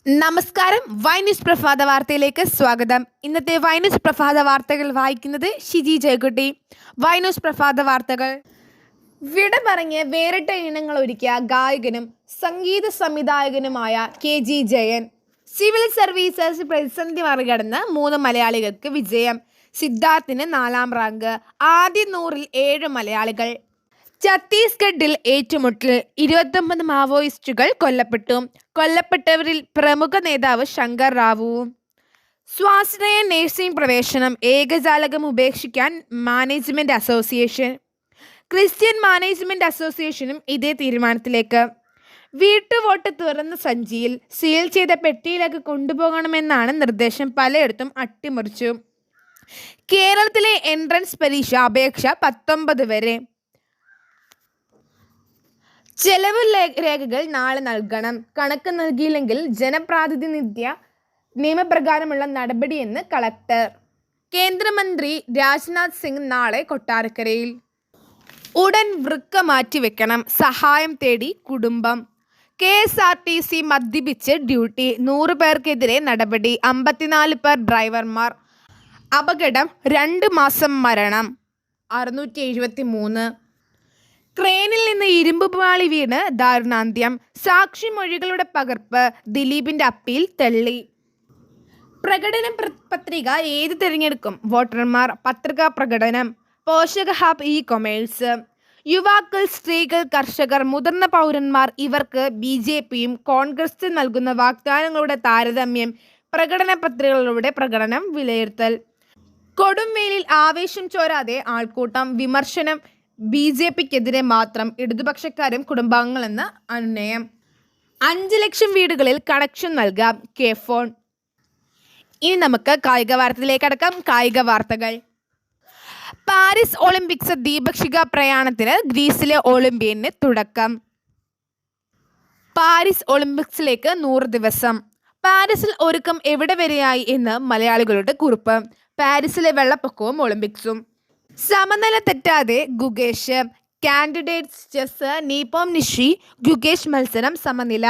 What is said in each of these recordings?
നമസ്കാരം. വൈന്യൂസ് പ്രഭാത വാർത്തയിലേക്ക് സ്വാഗതം. ഇന്നത്തെ വൈന്യൂസ് പ്രഭാത വാർത്തകൾ വായിക്കുന്നത് ഷിജി ജയക്കുട്ടി. വൈന്യൂസ് പ്രഭാത വാർത്തകൾ. വിട പറഞ്ഞ് വേറിട്ട ഇനങ്ങൾ ഒരുക്കിയ ഗായകനും സംഗീത സംവിധായകനുമായ KG ജയൻ. സിവിൽ സർവീസസ് പ്രതിസന്ധി മറികടന്ന് 3 മലയാളികൾക്ക് വിജയം. സിദ്ധാർത്ഥിന് 4ാം റാങ്ക്. ആദ്യ 100-ൽ 7 മലയാളികൾ. ഛത്തീസ്ഗഡിൽ ഏറ്റുമുട്ടൽ. 29 മാവോയിസ്റ്റുകൾ കൊല്ലപ്പെട്ടു. കൊല്ലപ്പെട്ടവരിൽ പ്രമുഖ നേതാവ് ശങ്കർ റാവുവും. സ്വാശ്രയ നഴ്സിംഗ് പ്രവേശനം ഏകജാലകം ഉപേക്ഷിക്കാൻ മാനേജ്മെന്റ് അസോസിയേഷൻ. ക്രിസ്ത്യൻ മാനേജ്മെന്റ് അസോസിയേഷനും ഇതേ തീരുമാനത്തിലേക്ക്. വീട്ടുവോട്ട് തുറന്ന സഞ്ചിയിൽ സീൽ ചെയ്ത പെട്ടിയിലേക്ക് കൊണ്ടുപോകണമെന്നാണ് നിർദ്ദേശം. പലയിടത്തും അട്ടിമറിച്ചു. കേരളത്തിലെ എൻട്രൻസ് പരീക്ഷ അപേക്ഷ 19 വരെ. ചെലവ് രേഖകൾ നാളെ നൽകണം. കണക്ക് നൽകിയില്ലെങ്കിൽ ജനപ്രാതിനിധ്യ നിയമപ്രകാരമുള്ള നടപടിയെന്ന് കളക്ടർ. കേന്ദ്രമന്ത്രി രാജ്നാഥ് സിംഗ് നാളെ കൊട്ടാരക്കരയിൽ. ഉടൻ വൃക്ക മാറ്റിവെക്കണം. സഹായം തേടി കുടുംബം. KSRTC മദ്യപിച്ച് ഡ്യൂട്ടി. 100 പേർക്കെതിരെ നടപടി. 54 പേർ ഡ്രൈവർമാർ. അപകടം 2 മാസം. മരണം 673. ക്രെയിനിൽ നിന്ന് ഇരുമ്പ് പാളി വീണ് ദാരുണാന്ത്യം. സാക്ഷിമൊഴികളുടെ പകർപ്പ്. ദിലീപിന്റെ അപ്പീൽ തള്ളി. പ്രകടന പത്രിക ഏത് തിരഞ്ഞെടുക്കും? വോട്ടർമാർ. പത്രികാ പ്രകടനം. പോഷക ഹബ്. ഇ-കൊമേഴ്സ്. യുവാക്കൾ, സ്ത്രീകൾ, കർഷകർ, മുതിർന്ന പൗരന്മാർ ഇവർക്ക് BJPയും കോൺഗ്രസും നൽകുന്ന വാഗ്ദാനങ്ങളുടെ താരതമ്യം. പ്രകടന പത്രികകളുടെ പ്രകടനം വിലയിരുത്തൽ. കൊടുംവേലിൽ ആവേശം ചോരാതെ ആൾക്കൂട്ടം. വിമർശനം BJPക്കെതിരെ മാത്രം. ഇടതുപക്ഷക്കാരും കുടുംബാംഗങ്ങളെന്ന് അനുനയം. 5 ലക്ഷം വീടുകളിൽ കണക്ഷൻ നൽകാം. K-ഫോൺ. ഇനി നമുക്ക് കായിക വാർത്തയിലേക്ക് കടക്കാം. കായിക വാർത്തകൾ. പാരീസ് ഒളിമ്പിക്സ് ദ്വിപാക്ഷിക പ്രയാണത്തിന് ഗ്രീസിലെ ഒളിമ്പ്യന് തുടക്കം. പാരീസ് ഒളിമ്പിക്സിലേക്ക് 100 ദിവസം. പാരീസിൽ ഒരുക്കം എവിടെ വരെയായി എന്ന് മലയാളികളുടെ കുറിപ്പ്. പാരീസിലെ വെള്ളപ്പൊക്കവും ഒളിമ്പിക്സും. സമനില തെറ്റാതെ Gukesh. Candidates chess. Nepomniachtchi Gukesh മത്സരം സമനില.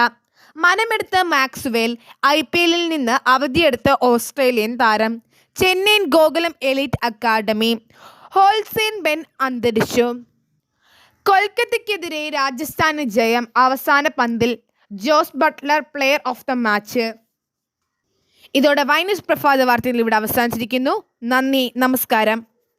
മനമെടുത്ത് മാക്സ്വെൽ. IPLൽ നിന്ന് അവധിയെടുത്ത് ഓസ്ട്രേലിയൻ താരം. Chennaiyin Gokulam elite academy. ഹോൾസെൻ ബെൻ അന്തരിച്ചു. കൊൽക്കത്തയ്ക്കെതിരെ രാജസ്ഥാന് ജയം. അവസാന പന്തിൽ Jos Buttler player of the match. ഇതോടെ വൈന്യൂസ് പ്രഭാത വാർത്തകൾ ഇവിടെ അവസാനിച്ചിരിക്കുന്നു. നന്ദി, നമസ്കാരം.